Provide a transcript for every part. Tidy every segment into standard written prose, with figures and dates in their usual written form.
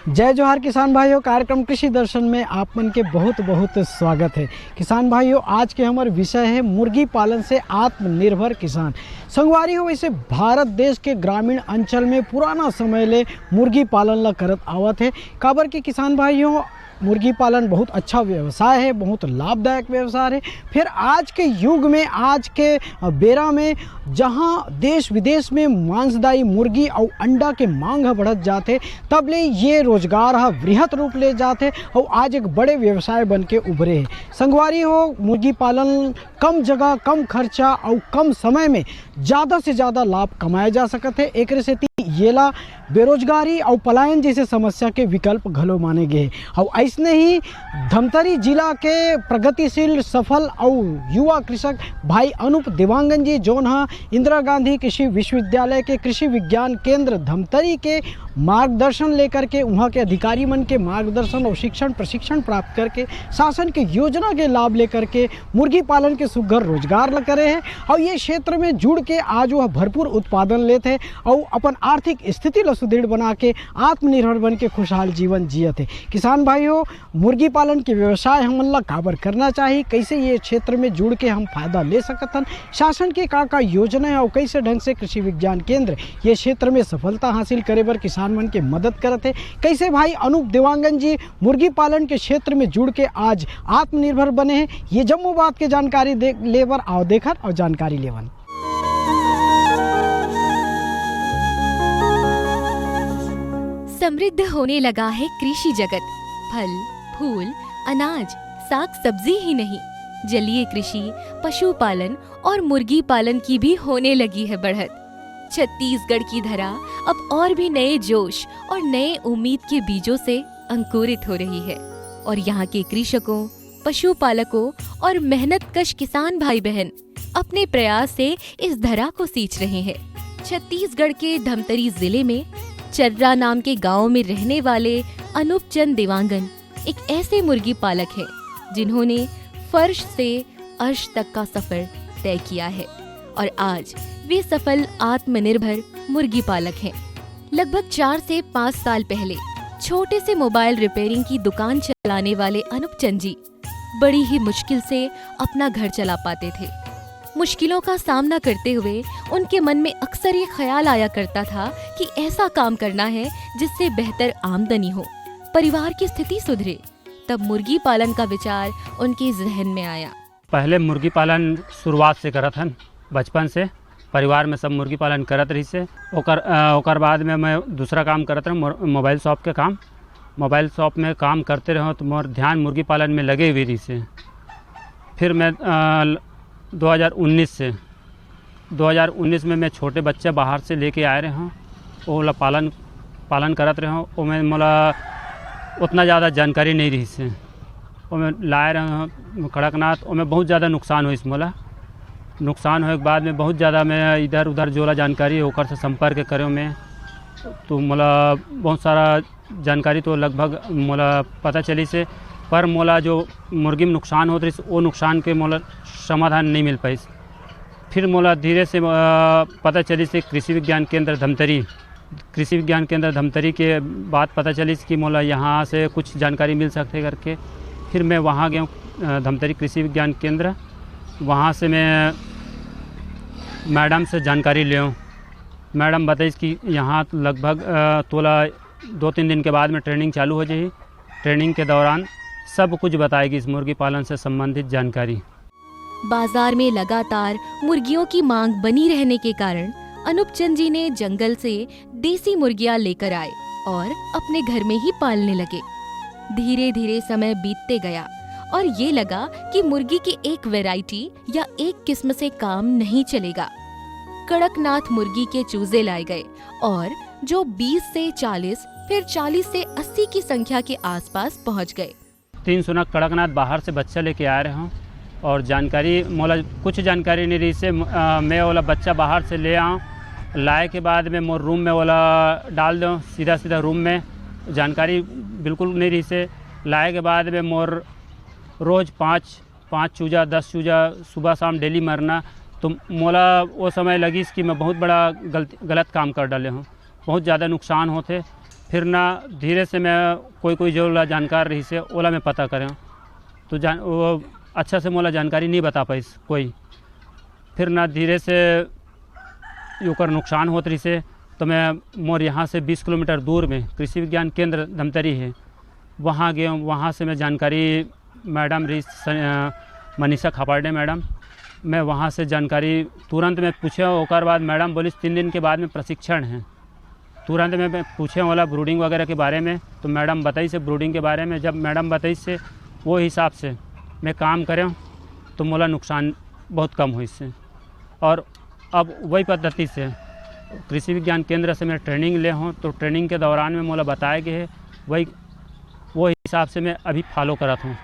जय जोहार किसान भाइयों। कार्यक्रम कृषि दर्शन में आप मन के बहुत बहुत स्वागत है। किसान भाइयों, आज के हमारे विषय है मुर्गी पालन से आत्मनिर्भर किसान। संगवारी हो, वैसे भारत देश के ग्रामीण अंचल में पुराना समय ले मुर्गी पालन ला करत आवत है। काबर के किसान भाइयों, मुर्गी पालन बहुत अच्छा व्यवसाय है, बहुत लाभदायक व्यवसाय है। फिर आज के युग में, आज के बेरा में जहां देश विदेश में मांसदायी मुर्गी और अंडा के मांग बढ़त जाते, तब ले ये रोजगार वृहत रूप ले जाते और आज एक बड़े व्यवसाय बन के उभरे हैं। संगवारी हो, मुर्गी पालन कम जगह, कम खर्चा और कम समय में ज़्यादा से ज़्यादा लाभ कमाया जा सकते है। एक से येला बेरोजगारी और पलायन जैसे समस्या के विकल्प घलो माने गए। और ऐसने ही धमतरी जिला के प्रगतिशील, सफल और युवा कृषक भाई अनूप देवांगन जी, जोन इंदिरा गांधी कृषि विश्वविद्यालय के कृषि विज्ञान केंद्र धमतरी के मार्गदर्शन लेकर के, वहाँ के अधिकारी मन के मार्गदर्शन और शिक्षण प्रशिक्षण प्राप्त करके, शासन के योजना के लाभ लेकर के मुर्गी पालन के सुघर रोजगार करे हैं। और ये क्षेत्र में जुड़ के आज वह भरपूर उत्पादन लेते हैं और अपन आर्थिक स्थिति ला सुदृढ़ बना के आत्मनिर्भर बन के खुशहाल जीवन जियत है। किसान भाइयों, मुर्गी पालन के व्यवसाय हमन ला काबर करना चाहिए, कैसे ये क्षेत्र में जुड़ के हम फायदा ले सकतन, शासन के का योजना है और कैसे ढंग से कृषि विज्ञान केंद्र ये क्षेत्र में सफलता हासिल करे बर किसान मन के मदद करते, कैसे भाई अनूप देवांगन जी मुर्गी पालन के क्षेत्र में जुड़ के आज आत्मनिर्भर बने हैं, ये जम्मू बात के जानकारी लेवर आओ देखत और जानकारी लेवन। समृद्ध होने लगा है कृषि जगत। फल, फूल, अनाज, साग सब्जी ही नहीं, जलीय कृषि, पशुपालन और मुर्गी पालन की भी होने लगी है बढ़त। छत्तीसगढ़ की धरा अब और भी नए जोश और नए उम्मीद के बीजों से अंकुरित हो रही है और यहाँ के कृषकों, पशुपालकों और मेहनतकश किसान भाई बहन अपने प्रयास से इस धरा को सींच रहे हैं। छत्तीसगढ़ के धमतरी जिले में चर्रा नाम के गांव में रहने वाले अनूप चंद देवांगन एक ऐसे मुर्गी पालक हैं जिन्होंने फर्श से अर्श तक का सफर तय किया है और आज वे सफल आत्मनिर्भर मुर्गी पालक हैं। लगभग 4 से 5 साल पहले छोटे से मोबाइल रिपेयरिंग की दुकान चलाने वाले अनूप चंद जी बड़ी ही मुश्किल से अपना घर चला पाते थे। मुश्किलों का सामना करते हुए उनके मन में अक्सर ये ख्याल आया करता था कि ऐसा काम करना है जिससे बेहतर आमदनी हो, परिवार की स्थिति सुधरे। तब मुर्गी पालन का विचार उनके जहन में आया। पहले मुर्गी पालन शुरुआत से करत हन, बचपन से परिवार में सब मुर्गी पालन करत रही से। ओकर बाद में मैं दूसरा काम करत रहा, मोबाइल शॉप के काम। मोबाइल शॉप में काम करते रहो तो मोर ध्यान मुर्गी पालन में लगे हुए रही से। फिर मैं 2019 में मैं छोटे बच्चे बाहर से लेके आए रहे हूँ, वो पालन करत रहे हूँ। मैं मोला उतना ज़्यादा जानकारी नहीं रही से, वो मैं लाए रहे हूँ कड़कनाथ। वो में बहुत ज़्यादा नुकसान हुई मोला। नुकसान होने के बाद में बहुत ज़्यादा मैं इधर उधर जोला जानकारी होकर से संपर्क करो मैं, तो मोला बहुत सारा जानकारी तो लगभग मोला पता चली से, पर मोला जो मुर्गी में नुकसान होते वो नुकसान के मोला समाधान नहीं मिल पाई। फिर मोला धीरे से पता चली से कृषि विज्ञान केंद्र धमतरी के बात पता चली कि मोला यहाँ से कुछ जानकारी मिल सकते करके। फिर मैं वहाँ गया हूँ धमतरी कृषि विज्ञान केंद्र। वहाँ से मैं मैडम से जानकारी ले हूँ। मैडम बताई कि यहाँ लगभग तोला 2-3 दिन के बाद में ट्रेनिंग चालू हो जाएगी। ट्रेनिंग के दौरान सब कुछ बताएगी इस मुर्गी पालन से संबंधित जानकारी। बाजार में लगातार मुर्गियों की मांग बनी रहने के कारण अनूप चंद जी ने जंगल से देसी मुर्गियां लेकर आए और अपने घर में ही पालने लगे। धीरे धीरे समय बीतते गया और ये लगा कि मुर्गी की एक वैरायटी या एक किस्म से काम नहीं चलेगा। कड़कनाथ मुर्गी के चूजे लाए गए और जो 20 से 40 फिर 40 से 80 की संख्या के आसपास पहुंच गए। 300 नग कड़कनाथ बाहर से बच्चा लेके आ रहे हूँ और जानकारी मोला कुछ जानकारी नहीं रही से। मैं वाला बच्चा बाहर से ले आऊँ, लाए के बाद में मोर रूम में वाला डाल दूँ, सीधा रूम में। जानकारी बिल्कुल नहीं रही से। लाए के बाद में मोर रोज़ 5 चूजा 10 चूजा सुबह शाम डेली मरना, तो मोला वो समय लगी कि मैं बहुत बड़ा गलत काम कर डाले हूँ। बहुत ज़्यादा नुकसान होते। फिर ना धीरे से मैं कोई जो ला जानकार रही से ओला में पता करें तो वो अच्छा से मोला जानकारी नहीं बता पाई कोई। फिर ना धीरे से यूकर नुकसान होत रही से तो मैं मोर यहाँ से 20 किलोमीटर दूर में कृषि विज्ञान केंद्र धमतरी है, वहाँ गए। वहाँ से मैं जानकारी मैडम रही मनीषा खापाड़े मैडम, मैं वहाँ से जानकारी तुरंत में पूछे। और बाद मैडम बोली 3 दिन के बाद में प्रशिक्षण है। तुरंत में पूछे वाला ब्रूडिंग वगैरह के बारे में, तो मैडम बताई से ब्रूडिंग के बारे में। जब मैडम बताई से वो हिसाब से मैं काम करें तो मोला नुकसान बहुत कम हुई इससे। और अब वही पद्धति से कृषि विज्ञान केंद्र से मैं ट्रेनिंग ले हूँ, तो ट्रेनिंग के दौरान में मोला बताया गया है वो हिसाब से मैं अभी फॉलो करत हूँ।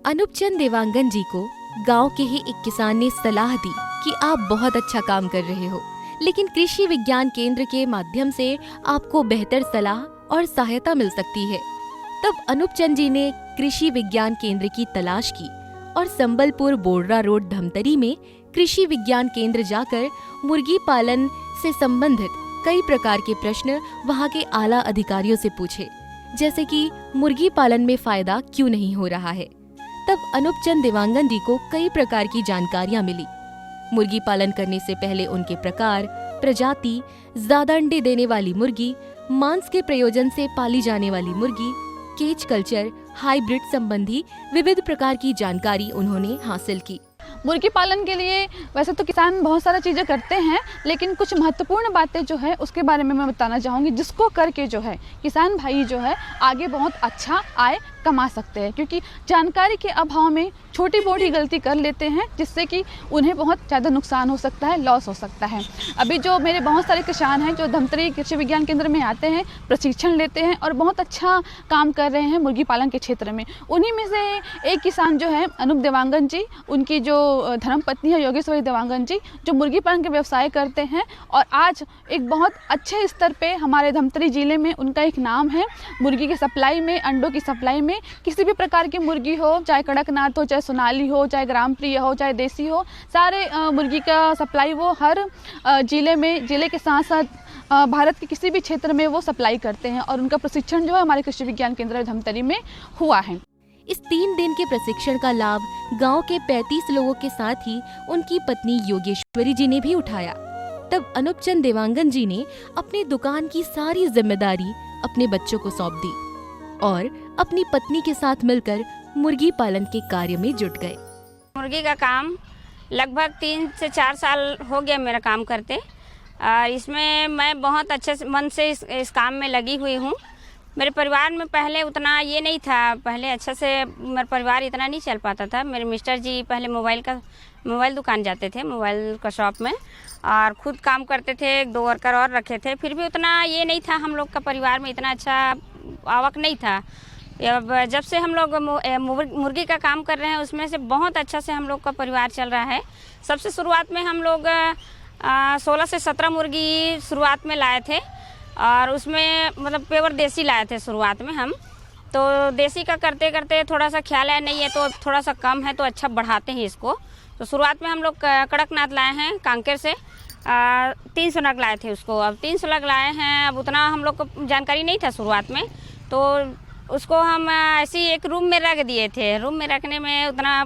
अनूप चंद देवांगन जी को गांव के ही एक किसान ने सलाह दी कि आप बहुत अच्छा काम कर रहे हो, लेकिन कृषि विज्ञान केंद्र के माध्यम से आपको बेहतर सलाह और सहायता मिल सकती है। तब अनूप चंद जी ने कृषि विज्ञान केंद्र की तलाश की और संबलपुर बोर्डरा रोड धमतरी में कृषि विज्ञान केंद्र जाकर मुर्गी पालन से संबंधित कई प्रकार के प्रश्न वहां के आला अधिकारियों से पूछे, जैसे कि मुर्गी पालन में फायदा क्यों नहीं हो रहा है। तब अनूप चंद देवांगन जी को कई प्रकार की जानकारियां मिली। मुर्गी पालन करने से पहले उनके प्रकार, प्रजाति, ज्यादा अंडे देने वाली मुर्गी, मांस के प्रयोजन से पाली जाने वाली मुर्गी, केज कल्चर, हाइब्रिड संबंधी विविध प्रकार की जानकारी उन्होंने हासिल की। मुर्गी पालन के लिए वैसे तो किसान बहुत सारा चीज़ें करते हैं, लेकिन कुछ महत्वपूर्ण बातें जो है उसके बारे में मैं बताना चाहूँगी, जिसको करके जो है किसान भाई जो है आगे बहुत अच्छा आय कमा सकते हैं। क्योंकि जानकारी के अभाव में छोटी मोटी गलती कर लेते हैं, जिससे कि उन्हें बहुत ज़्यादा नुकसान हो सकता है, लॉस हो सकता है। अभी जो मेरे बहुत सारे किसान हैं जो धमतरी कृषि विज्ञान केंद्र में आते हैं, प्रशिक्षण लेते हैं और बहुत अच्छा काम कर रहे हैं मुर्गी पालन के क्षेत्र में। उन्हीं में से एक किसान जो है अनूप देवांगन जी, उनकी जो धर्मपत्नी है योगेश्वरी देवांगन जी, जो मुर्गी पालन के व्यवसाय करते हैं और आज एक बहुत अच्छे स्तर पे हमारे धमतरी जिले में उनका एक नाम है। मुर्गी की सप्लाई में, अंडों की सप्लाई में, किसी भी प्रकार की मुर्गी हो, चाहे कड़कनाथ हो, चाहे सोनाली हो, चाहे ग्राम प्रिय हो, चाहे देसी हो, सारे मुर्गी का सप्लाई वो हर जिले के साथ साथ भारत के किसी भी क्षेत्र में वो सप्लाई करते हैं। और उनका प्रशिक्षण जो है हमारे कृषि विज्ञान केंद्र धमतरी में हुआ है। इस 3 दिन के प्रशिक्षण का लाभ गांव के 35 लोगों के साथ ही उनकी पत्नी योगेश्वरी जी ने भी उठाया। तब अनूप चंद देवांगन जी ने अपनी दुकान की सारी जिम्मेदारी अपने बच्चों को सौंप दी और अपनी पत्नी के साथ मिलकर मुर्गी पालन के कार्य में जुट गए। मुर्गी का काम लगभग 3 से 4 साल हो गया मेरा काम करते। इसमें मैं बहुत अच्छे मन से इस काम में लगी हुई हूँ। मेरे परिवार में पहले उतना ये नहीं था, पहले अच्छे से मेरा परिवार इतना नहीं चल पाता था। मेरे मिस्टर जी पहले मोबाइल दुकान जाते थे, मोबाइल का शॉप में, और खुद काम करते थे। 2 वर्कर और रखे थे, फिर भी उतना ये नहीं था, हम लोग का परिवार में इतना अच्छा आवक नहीं था। अब जब से हम लोग मुर्गी का काम कर रहे हैं, उसमें से बहुत अच्छा से हम लोग का परिवार चल रहा है। सबसे शुरुआत में हम लोग 16 से 17 मुर्गी शुरुआत में लाए थे, और उसमें मतलब प्योर देसी लाए थे शुरुआत में हम। तो देसी का करते करते थोड़ा सा ख्याल है नहीं है तो थोड़ा सा कम है तो अच्छा बढ़ाते हैं इसको। तो शुरुआत में हम लोग कड़कनाथ लाए हैं कांकेर से, 300 नग लाए थे उसको। अब 300 नग लाए हैं, अब उतना हम लोग को जानकारी नहीं था शुरुआत में, तो उसको हम ऐसे ही एक रूम में रख दिए थे। रूम में रखने में उतना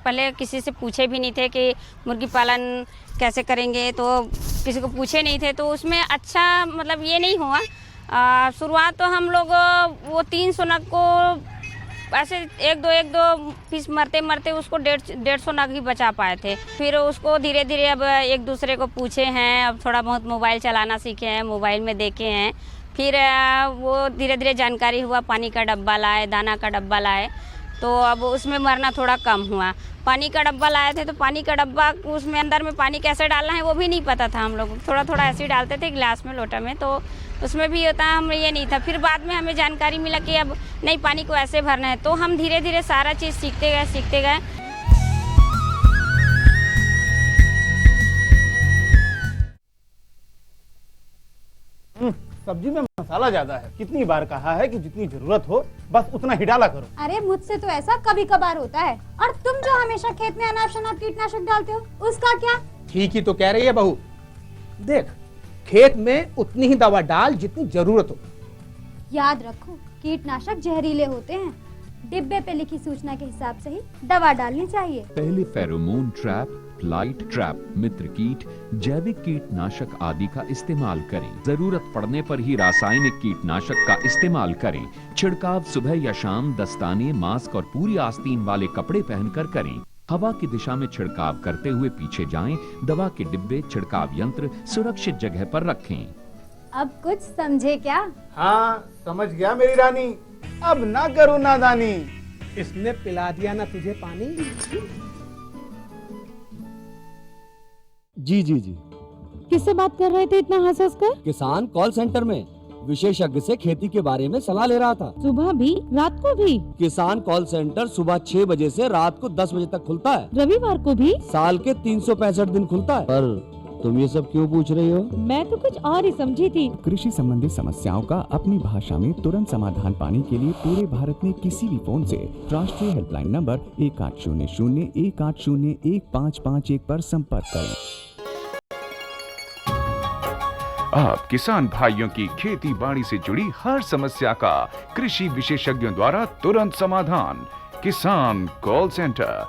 पहले किसी से पूछे भी नहीं थे कि मुर्गी पालन कैसे करेंगे, तो किसी को पूछे नहीं थे, तो उसमें अच्छा मतलब ये नहीं हुआ। शुरुआत तो हम लोग वो 300 नग को ऐसे एक दो पीस मरते उसको 150 नग ही बचा पाए थे। फिर उसको धीरे धीरे अब एक दूसरे को पूछे हैं, अब थोड़ा बहुत मोबाइल चलाना सीखे हैं, मोबाइल में देखे हैं। फिर वो धीरे धीरे जानकारी हुआ, पानी का डब्बा लाए, दाना का डब्बा लाए, तो अब उसमें मरना थोड़ा कम हुआ। पानी का डब्बा लाए थे तो पानी का डब्बा उसमें अंदर में पानी कैसे डालना है वो भी नहीं पता था हम लोग। थोड़ा ऐसे ही डालते थे गिलास में, लोटा में, तो उसमें भी होता हमें ये नहीं था। फिर बाद में हमें जानकारी मिला कि अब नहीं, पानी को ऐसे भरना है, तो हम धीरे धीरे सारा चीज़ सीखते गए। सब्जी में मसाला ज्यादा है। कितनी बार कहा है कि जितनी जरूरत हो बस उतना ही डाला करो। अरे मुझसे तो ऐसा कभी कभार होता है। और तुम जो हमेशा खेत में अनाप शनाप कीटनाशक डालते हो, उसका क्या? ठीक ही तो कह रही है बहू। देख, खेत में उतनी ही दवा डाल जितनी जरूरत हो, याद रखो, कीटनाशक जहरीले होते हैं। डिब्बे पे लिखी सूचना के हिसाब से ही दवा डालनी चाहिए। पहले फेरोमोन ट्रैप, फ्लाइट ट्रैप, मित्र कीट, जैविक कीटनाशक आदि का इस्तेमाल करें। जरूरत पड़ने पर ही रासायनिक कीटनाशक का इस्तेमाल करें। छिड़काव सुबह या शाम दस्ताने, मास्क और पूरी आस्तीन वाले कपड़े पहनकर करें। हवा की दिशा में छिड़काव करते हुए पीछे जाएं। दवा के डिब्बे, छिड़काव यंत्र सुरक्षित जगह पर रखें। अब कुछ समझे क्या? हाँ, समझ गया मेरी रानी। अब ना करो नादानी। इसने पिला दिया ना तुझे पानी। जी किससे बात कर रहे थे इतना हंस हंस कर? किसान कॉल सेंटर में विशेषज्ञ से खेती के बारे में सलाह ले रहा था। सुबह भी रात को भी? किसान कॉल सेंटर सुबह 6 बजे से रात को 10 बजे तक खुलता है। रविवार को भी? साल के 365 दिन खुलता है। पर तुम ये सब क्यों पूछ रही हो? मैं तो कुछ और ही समझी थी। कृषि संबंधी समस्याओं का अपनी भाषा में तुरंत समाधान पाने के लिए पूरे भारत में किसी भी फोन से राष्ट्रीय हेल्पलाइन नंबर 1800-180-1551 पर संपर्क करें। आप किसान भाइयों की खेती बाड़ी से जुड़ी हर समस्या का कृषि विशेषज्ञों द्वारा तुरंत समाधान। किसान कॉल सेंटर।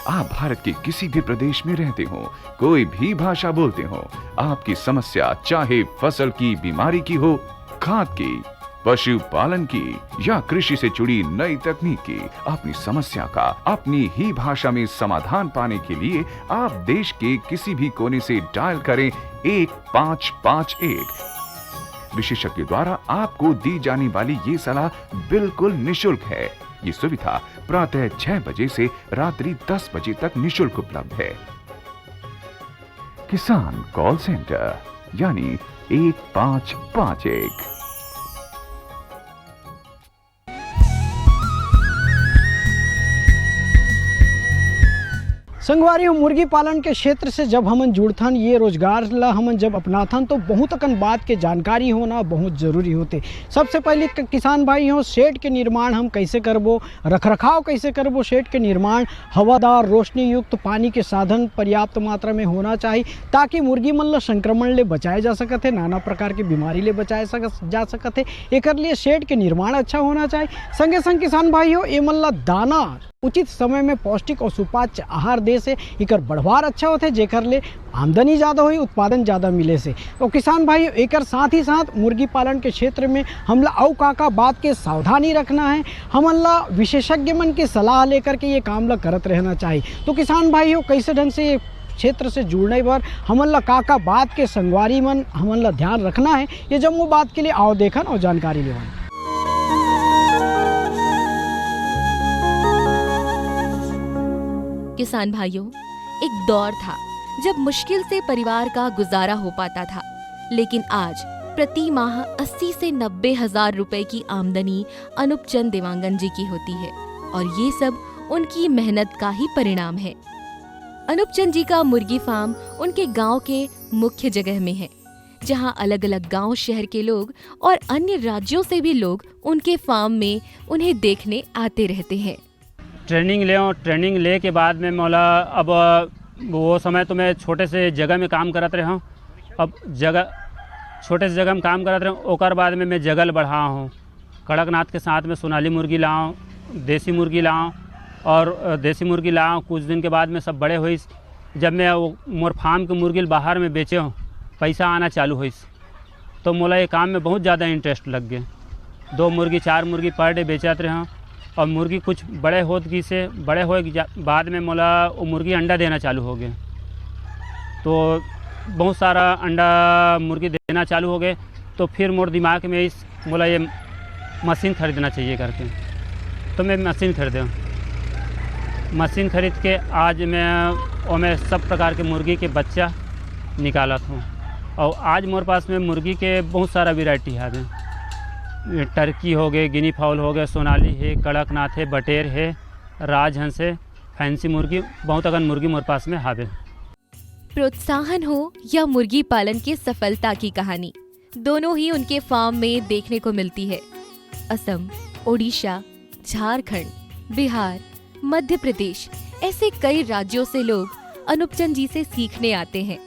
आप भारत के किसी भी प्रदेश में रहते हो, कोई भी भाषा बोलते हो, आपकी समस्या चाहे फसल की बीमारी की हो, खाद की, पशुपालन की या कृषि से जुड़ी नई तकनीक की, अपनी समस्या का अपनी ही भाषा में समाधान पाने के लिए आप देश के किसी भी कोने से डायल करें 1551। विशेषज्ञ द्वारा आपको दी जाने वाली ये सलाह बिल्कुल निशुल्क है। ये सुविधा प्रातः 6 बजे से रात्रि 10 बजे तक निशुल्क उपलब्ध है। किसान कॉल सेंटर यानी 1551। संगवारी मुर्गी पालन के क्षेत्र से जब हमन जुड़थन, ये रोजगार ला हमन जब अपनाथन तो बहुत अकन बात के जानकारी होना बहुत ज़रूरी होते। सबसे पहले किसान भाई हो, शेड के निर्माण हम कैसे करबो, रखरखाव कैसे करबो, शेड के निर्माण हवादार, रोशनी युक्त, पानी के साधन पर्याप्त मात्रा में होना चाहिए ताकि मुर्गी मन ला संक्रमण ले बचाए जा सकत है, नाना प्रकार की बीमारी ले बचाए जा सकत है। एकर लिए शेड के निर्माण अच्छा होना चाहिए। संगे संग किसान भाई हो, ए मन ला दाना उचित समय में पौष्टिक और सुपाच्य आहार दे से एकर बढ़वार अच्छा होते, जेकर ले आमदनी ज़्यादा हुई, उत्पादन ज़्यादा मिले से। तो किसान भाई एकर साथ ही साथ मुर्गी पालन के क्षेत्र में हमला औ का बात के सावधानी रखना है, हमन ला विशेषज्ञ मन की सलाह लेकर के ये काम ला करत रहना चाहिए। तो किसान भाई हो, कैसे ढंग से क्षेत्र से जुड़ने पर हमन ला का बात के संगवारी मन हमन ला ध्यान रखना है, ये जब वो बात के लिए आओ देखन और जानकारी लेवन। किसान भाइयों, एक दौर था जब मुश्किल से परिवार का गुजारा हो पाता था, लेकिन आज प्रति माह 80 से 90 हजार रुपए की आमदनी अनूप चंद देवांगन जी की होती है और ये सब उनकी मेहनत का ही परिणाम है। अनूप चंद जी का मुर्गी फार्म उनके गांव के मुख्य जगह में है, जहां अलग अलग गांव शहर के लोग और अन्य राज्यों से भी लोग उनके फार्म में उन्हें देखने आते रहते हैं। ट्रेनिंग ले के बाद में मौला अब वो समय तो मैं छोटे से जगह में काम करत रहा हूँ। अब छोटे से जगह में काम करत रहा हूँ, ओकर बाद में मैं जगल बढ़ा हूँ। कड़कनाथ के साथ में सोनाली मुर्गी लाऊँ, देसी मुर्गी लाऊँ और देसी मुर्गी लाऊँ। कुछ दिन के बाद में सब बड़े हुई, जब मैं वो मोर फार्म के मुर्गी बाहर में बेचे हूँ, पैसा आना चालू हुई, तो मोला ये काम में बहुत ज़्यादा इंटरेस्ट लग गया। 2 मुर्गी 4 मुर्गी पर डे बेचत रहे और मुर्गी कुछ बड़े होगी से बड़े हो बाद में मोला वो मुर्गी अंडा देना चालू हो गए, तो बहुत सारा अंडा मुर्गी देना चालू हो गए। तो फिर मोर दिमाग में इस मोला ये मशीन खरीदना चाहिए करके, तो मैं मशीन खरीदे। मशीन खरीद के आज मैं सब प्रकार के मुर्गी के बच्चा निकालत हूँ और आज मोर पास में मुर्गी के बहुत सारा वैरायटी है। टर्की हो गए, गिनी फाउल हो गए, सोनाली है, कड़कनाथ है, बटेर है, राजहंस है, फैंसी मुर्गी, बहुत अगन मुर्गी मोर पास में हावे। प्रोत्साहन हो या मुर्गी पालन की सफलता की कहानी, दोनों ही उनके फार्म में देखने को मिलती है। असम, ओडिशा, झारखंड, बिहार, मध्य प्रदेश, ऐसे कई राज्यों से लोग अनूप चंद जी से सीखने आते हैं।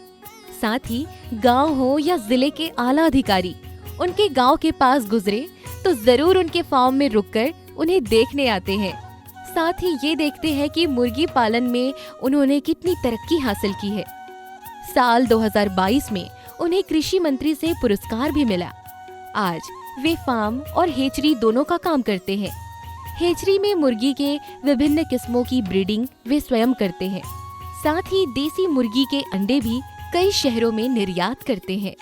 साथ ही गांव हो या जिले के आला अधिकारी, उनके गांव के पास गुजरे तो जरूर उनके फार्म में रुककर उन्हें देखने आते हैं। साथ ही ये देखते हैं कि मुर्गी पालन में उन्होंने कितनी तरक्की हासिल की है। साल 2022 में उन्हें कृषि मंत्री से पुरस्कार भी मिला। आज वे फार्म और हेचरी दोनों का काम करते हैं। हेचरी में मुर्गी के विभिन्न किस्मों की ब्रीडिंग वे स्वयं करते हैं। साथ ही देसी मुर्गी के अंडे भी कई शहरों में निर्यात करते हैं।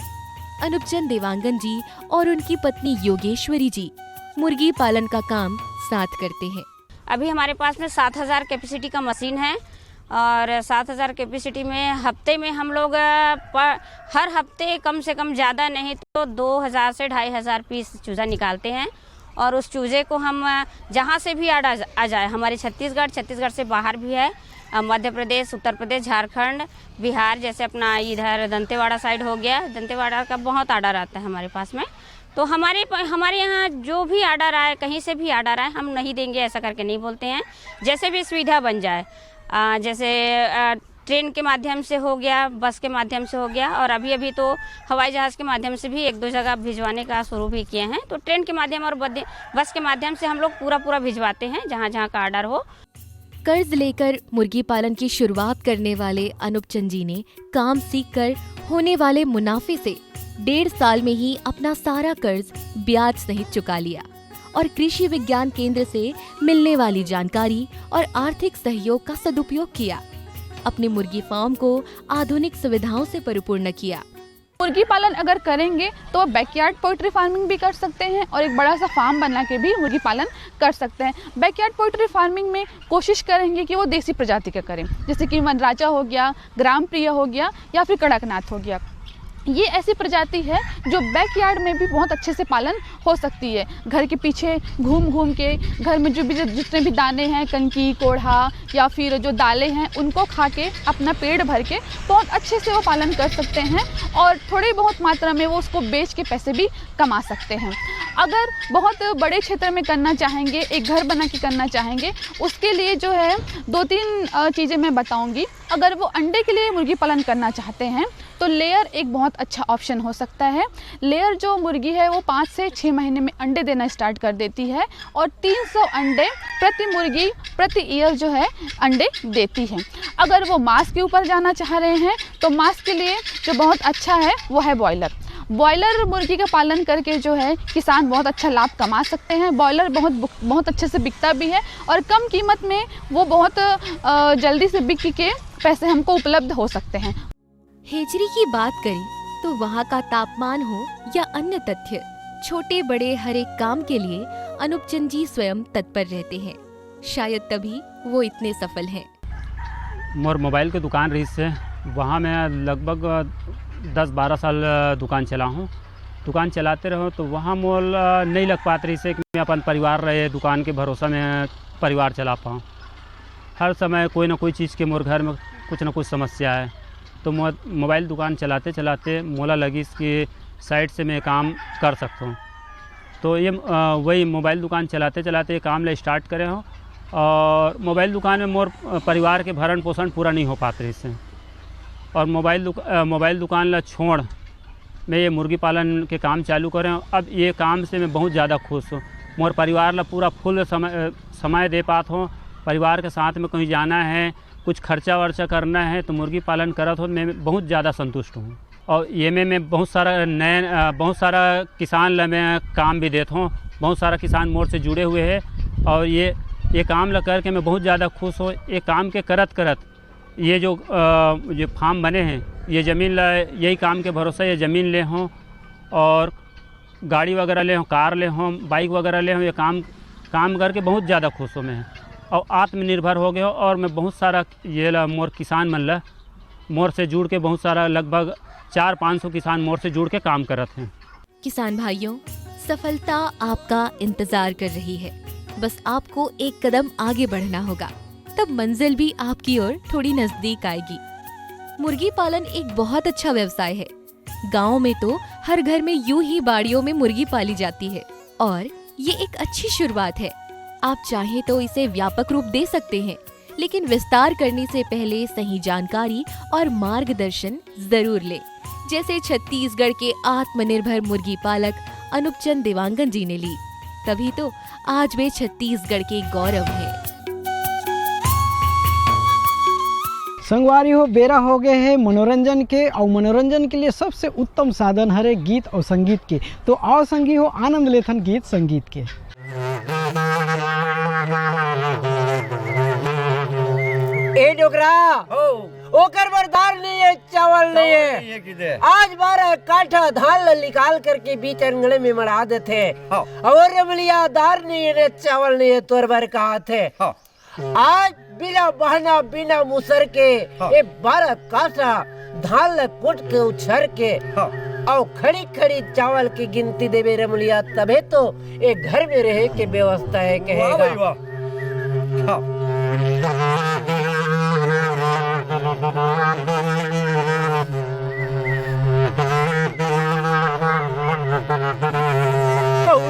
अनुपचंद देवांगन जी और उनकी पत्नी योगेश्वरी जी मुर्गी पालन का काम साथ करते हैं। अभी हमारे पास में 7000 कैपेसिटी का मशीन है और 7000 कैपेसिटी में हफ्ते में हम लोग हर हफ्ते कम से कम ज़्यादा नहीं तो 2000 से 2500 पीस चूज़ा निकालते हैं। और उस चूज़े को हम जहाँ से भी आ जाए, हमारे छत्तीसगढ़ से बाहर भी है, मध्य प्रदेश, उत्तर प्रदेश, झारखंड, बिहार, जैसे अपना इधर दंतेवाड़ा साइड हो गया, दंतेवाड़ा का बहुत आर्डर आता है हमारे पास में। तो हमारे यहाँ जो भी आर्डर आए, कहीं से भी आर्डर आए, हम नहीं देंगे ऐसा करके नहीं बोलते हैं। जैसे भी सुविधा बन जाए, जैसे ट्रेन के माध्यम से हो गया, बस के माध्यम से हो गया, और अभी तो हवाई जहाज़ के माध्यम से भी 1-2 जगह भिजवाने का शुरू भी किए हैं। तो ट्रेन के माध्यम और बस के माध्यम से हम लोग पूरा भिजवाते हैं जहाँ का आर्डर हो। कर्ज लेकर मुर्गी पालन की शुरुआत करने वाले अनुपचंद जी ने काम सीखकर होने वाले मुनाफे से 1.5 साल में ही अपना सारा कर्ज ब्याज सहित चुका लिया और कृषि विज्ञान केंद्र से मिलने वाली जानकारी और आर्थिक सहयोग का सदुपयोग किया। अपने मुर्गी फार्म को आधुनिक सुविधाओं से परिपूर्ण किया। मुर्गी पालन अगर करेंगे तो बैकयार्ड पोल्ट्री फार्मिंग भी कर सकते हैं और एक बड़ा सा फार्म बना के भी मुर्गी पालन कर सकते हैं। बैकयार्ड पोल्ट्री फार्मिंग में कोशिश करेंगे कि वो देसी प्रजाति का करें, जैसे कि वनराजा हो गया, ग्राम प्रिय हो गया या फिर कड़कनाथ हो गया। ये ऐसी प्रजाति है जो बैकयार्ड में भी बहुत अच्छे से पालन हो सकती है। घर के पीछे घूम के घर में जितने भी दाने हैं, कनकी, कोढ़ा या फिर जो दालें हैं, उनको खा के अपना पेट भर के बहुत अच्छे से वो पालन कर सकते हैं और थोड़ी बहुत मात्रा में वो उसको बेच के पैसे भी कमा सकते हैं। अगर बहुत बड़े क्षेत्र में करना चाहेंगे, एक घर बना के करना चाहेंगे, उसके लिए जो है 2-3 चीज़ें मैं बताऊँगी। अगर वो अंडे के लिए मुर्गी पालन करना चाहते हैं तो लेयर एक बहुत अच्छा ऑप्शन हो सकता है। लेयर जो मुर्गी है वो 5 से 6 महीने में अंडे देना स्टार्ट कर देती है और 300 अंडे प्रति मुर्गी प्रति ईयर जो है अंडे देती है। अगर वो मांस के ऊपर जाना चाह रहे हैं तो मांस के लिए जो बहुत अच्छा है वो है बॉयलर मुर्गी का पालन करके जो है किसान बहुत अच्छा लाभ कमा सकते हैं। बॉयलर बहुत अच्छे से बिकता भी है और कम कीमत में वो बहुत जल्दी से बिक के पैसे हमको उपलब्ध हो सकते हैं। हेचरी की बात करें तो वहाँ का तापमान हो या अन्य तथ्य, छोटे बड़े हर एक काम के लिए अनुपचंद जी स्वयं तत्पर रहते हैं। शायद तभी वो इतने सफल हैं। मोर मोबाइल के दुकान रही से वहाँ मैं लगभग 10-12 साल दुकान चला हूँ। दुकान चलाते रहो तो वहाँ मोल नहीं लग पाती रही से कि मैं अपन परिवार रहे दुकान के भरोसा में परिवार चला पाऊँ। हर समय कोई ना कोई चीज़ के मोर घर में कुछ ना कुछ समस्या है। तो मोबाइल दुकान चलाते चलाते मोला लगी इसकी साइड से मैं काम कर सकता हूँ। तो ये वही मोबाइल दुकान चलाते चलाते ये काम ले स्टार्ट करे हो और मोबाइल दुकान में मोर परिवार के भरण पोषण पूरा नहीं हो पाते इससे। और मोबाइल दुकान ला छोड़ मैं ये मुर्गी पालन के काम चालू करें। अब ये काम से मैं बहुत ज़्यादा खुश हूँ। मोर परिवार ला पूरा फुल समय दे पाता हूँ। परिवार के साथ में कहीं जाना है, कुछ खर्चा वर्चा करना है तो मुर्गी पालन करत हो मैं बहुत ज़्यादा संतुष्ट हूँ। और ये में मैं बहुत सारा किसान ला मैं काम भी देता हूँ। बहुत सारा किसान मोर से जुड़े हुए हैं और ये काम ला करके मैं बहुत ज़्यादा खुश हूँ। ये काम के करत ये जो फार्म बने हैं, ये ज़मीन ला यही काम के भरोसा ये ज़मीन ले हों और गाड़ी वगैरह ले हों, कार ले हों, बाइक वगैरह ले हों, ये काम करके बहुत ज़्यादा खुश हूँ मैं और आत्मनिर्भर हो गए। और मैं बहुत सारा ये मोर किसान मन ला मोर से जुड़ के बहुत सारा लगभग 400-500 किसान मोर से जुड़ के काम करत हैं। किसान भाइयों, सफलता आपका इंतजार कर रही है। बस आपको एक कदम आगे बढ़ना होगा, तब मंजिल भी आपकी ओर थोड़ी नजदीक आएगी। मुर्गी पालन एक बहुत अच्छा व्यवसाय है। गांव में तो हर घर में यूं ही बाड़ियों में मुर्गी पाली जाती है और ये एक अच्छी शुरुआत है। आप चाहें तो इसे व्यापक रूप दे सकते हैं, लेकिन विस्तार करने से पहले सही जानकारी और मार्गदर्शन जरूर लें, जैसे छत्तीसगढ़ के आत्मनिर्भर मुर्गी पालक अनूपचंद देवांगन जी ने ली। तभी तो आज वे छत्तीसगढ़ के गौरव हैं। संगवारी हो बेरा हो गए हैं मनोरंजन के, और मनोरंजन के लिए सबसे उत्तम साधन है गीत और संगीत के। तो आओ संगी हो आनंद लेथन गीत संगीत के। ए डोकरा ओकर बरदार नहीं है, चावल नहीं है। आज 12 काठा धान निकाल करके बीच अंगड़े में मरा देते और रमलिया दार नहीं है, चावल नहीं है, तोर बर कहा थे। आज बिना बहना बिना मुसर के ये 12 काठा धान कुट के उछर के और खड़ी खड़ी चावल की गिनती देवे रमलिया, तबे तो ये घर में रहे के व्यवस्था है कहेगा।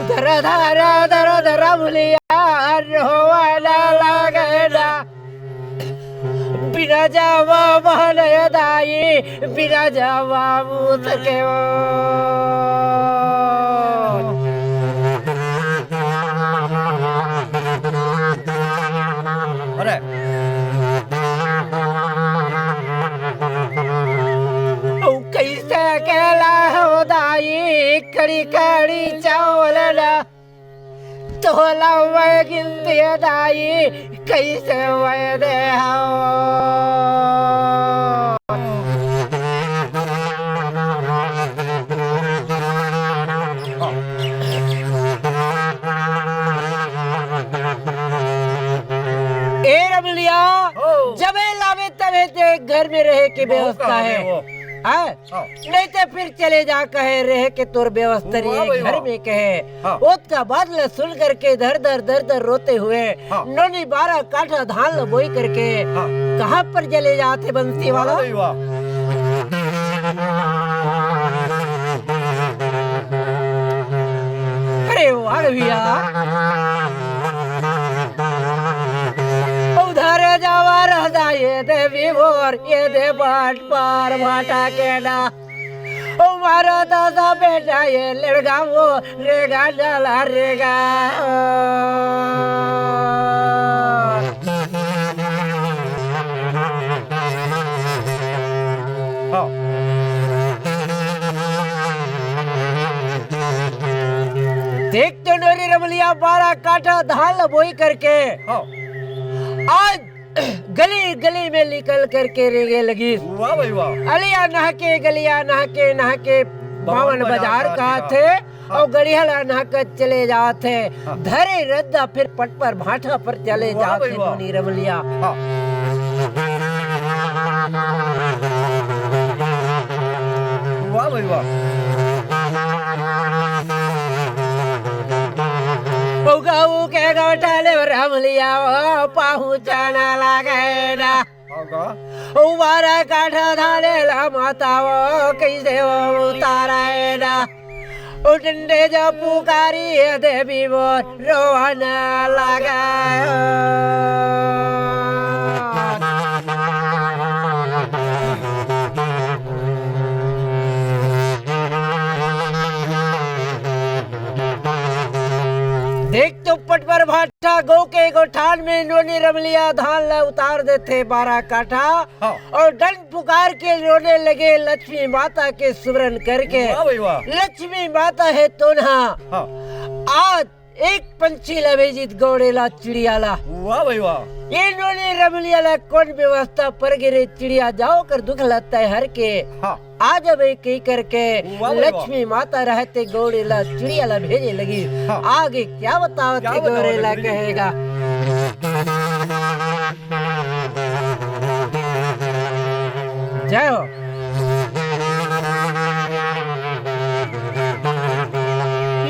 धरा धरा धरा धरा मुलिया रोवाना लगेला, बिना जवाब नहीं दाई, बिना जवाब सके अरे कैसे अकेला हो दाई, कड़ी कड़ी चावल ना तोला मैं गिनती दाई, कैसे मैं दे ए रमलिया जबे लावे तबे ते घर में रहे की व्यवस्था है, नहीं तो फिर चले जा कहे रहे के तोर व्यवस्था घर में कहे। उसका बाद सुन करके दर दर दर दर रोते हुए नौनी 12 काठा धान बोई करके कहाँ पर चले जाते बंसी वाला। अरे वाह भैया उधर जावा रहता ये दे विभोर ये दे बाट पार भाटा के ना मारा दादा बेटा ये लड़का वो रेगा डाला रेगा। देख तो नोरी रमलिया 12 काठा धान बोई करके आज गली गली में निकल करके रेगे लगी। वाह भाई वाह। अलिया नहाके गलिया नहाके बावन बाजार कहा थे और गड़ियाला नहाकर चले जाते, धरे रद्दा फिर पट पर भाटा पर चले जाते नोनी रमलिया। वाह भाई वाह। गाँव के गौठाले रमलिया पहुँचाना लगे ना, 12 काठा धाने ला माता वो कैसे वो उतारे ना, उठंडे जो पुकारी देवी वो रोना लगा। देख तो पट पर भाटा गौ के गोठान में नोनी रमलिया धान ला उतार देते 12 काठा और डंड पुकार के रोने लगे लक्ष्मी माता के सुमरन करके। लक्ष्मी माता है तो ना आज एक पंछी ला भेजित गौड़ेला चिड़िया ला। वाह भाई वाह। ये नोनी रमलिया ला कौन व्यवस्था पर गिरे चिड़िया जाओ कर दुख लगता है हर के आज अब कही करके लक्ष्मी माता रहते गौड़ेला चिड़िया ला भेजे लगी। आगे क्या बताओ थे गौड़ेला कहेगा। जय हो।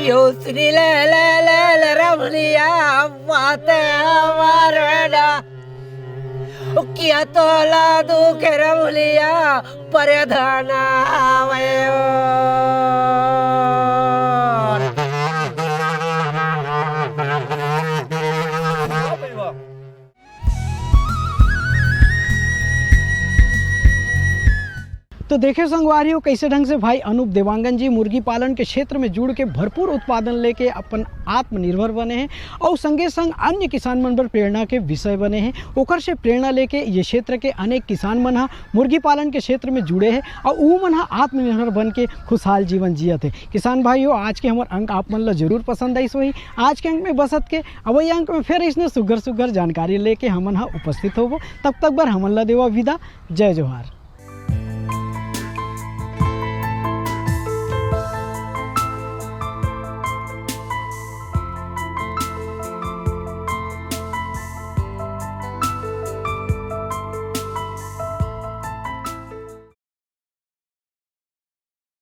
यो श्री ले ले ले ले रमलिया बाते हमारा किया तो ला दुख रमलिया परधाना आवे। तो देखे संगवारियों कैसे ढंग से भाई अनूप देवांगन जी मुर्गी पालन के क्षेत्र में जुड़ के भरपूर उत्पादन लेके अपन आत्मनिर्भर बने हैं और संगे संग अन्य किसान मन पर प्रेरणा के विषय बने हैं। ओकर से प्रेरणा लेके ये क्षेत्र के अनेक किसान मन मुर्गी पालन के क्षेत्र में जुड़े हैं और वो मन आत्मनिर्भर बन के खुशहाल जीवन जियत है। किसान भाइयों, आज के हमारे अंक आप मन ला जरूर पसंद आई सोही। आज के अंक में बसत के अवई अंक में फिर इसने सुगर सुगर जानकारी लेके हमन उपस्थित होबो। तब तक बर हमन ला देवा विदा। जय जोहार।